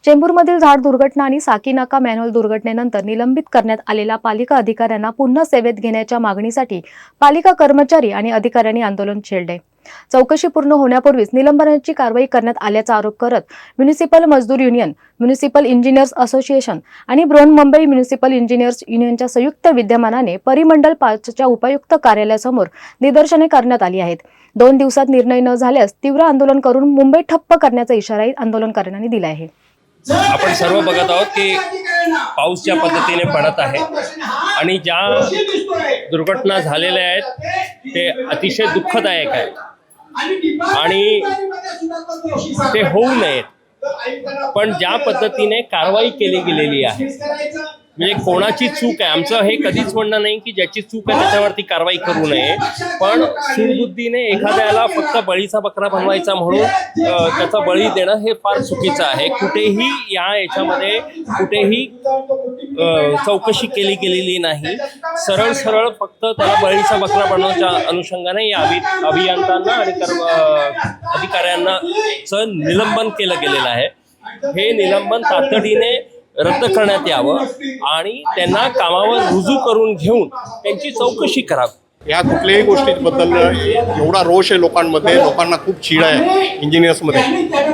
चेंबूरमधील झाड दुर्घटना आणि साकीनाका मॅनहोल दुर्घटनेनंतर निलंबित करण्यात आलेल्या पालिका अधिकाऱ्यांना पुन्हा सेवेत घेण्याच्या मागणीसाठी पालिका कर्मचारी आणि अधिकाऱ्यांनी आंदोलन छेडले। चौकशी पूर्ण होण्यापूर्वीच निलंबनाची कारवाई करण्यात आल्याचा आरोप करत म्युनिसिपल मजदूर युनियन, म्युनिसिपल इंजिनियर्स असोसिएशन आणि बृहन्मुंबई म्युनिसिपल इंजिनियर्स युनियनच्या संयुक्त विद्यमानाने परिमंडल 5च्या उपायुक्त कार्यालयासमोर निदर्शने करण्यात आली आहेत। 2 दिवसात निर्णय न झाल्यास तीव्र आंदोलन करून मुंबई ठप्प करण्याचा इशाराही आंदोलनकर्त्यांनी दिला आहे। आपण सर्व बघत आहोत की पाऊस ज्या पद्धतीने पडत आहे आणि ज्या दुर्घटना झालेल्या आहेत ते अतिशय दुःखदायक आहे आणि ते होऊ नयेत, पण ज्या पद्धतीने कारवाई केली गेलेली आहे म्हणजे कोणाची चूक आहे, आमचं हे कधीच म्हणणं नाही की ज्याची चूक आहे त्याच्यावरती कारवाई करू नये, पण सुबुद्धीने एखाद्याला फक्त बळीचा बकरा बनवायचा म्हणून त्याचा बळी देणं हे फार चुकीचं आहे। कुठेही याच्यामध्ये कुठेही चौकशी केली गेलेली नाही, सरळ सरळ फक्त त्याला बळीचा बकरा बनवण्याच्या अनुषंगाने या अभियंत्यांना आणि अधिकाऱ्यांना निलंबन केलं गेलेलं आहे। हे निलंबन तातडीने रद्द करण्यात यावं आणि त्यांना कामावर रुजू करून घेऊन त्यांची चौकशी करावी। या कुठल्याही गोष्टीबद्दल एवढा रोष आहे लोकांमध्ये, लोकांना खूप चीड आहे इंजिनियर्समध्ये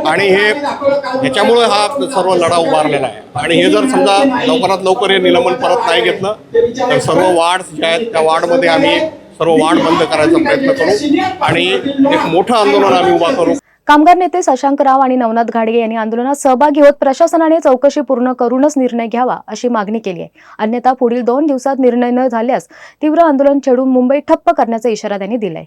आणि ह्याच्यामुळे हा सर्व लढा उभारलेला आहे। आणि हे जर समजा लवकरात लवकर हे निलंबन परत नाही घेतलं तर सर्व वार्ड ज्या आहेत त्या वार्डमध्ये आम्ही सर्व वार्ड बंद करायचा प्रयत्न करू आणि एक मोठं आंदोलन आम्ही उभा करू। कामगार नेते शशांक राव आणि नवनाथ घाडगे यांनी आंदोलनात सहभागी होत प्रशासनाने चौकशी पूर्ण करूनच निर्णय घ्यावा अशी मागणी केली आहे। अन्यथा पुढील 2 दिवसात निर्णय न झाल्यास तीव्र आंदोलन छेडून मुंबई ठप्प करण्याचा इशारा त्यांनी दिलाय।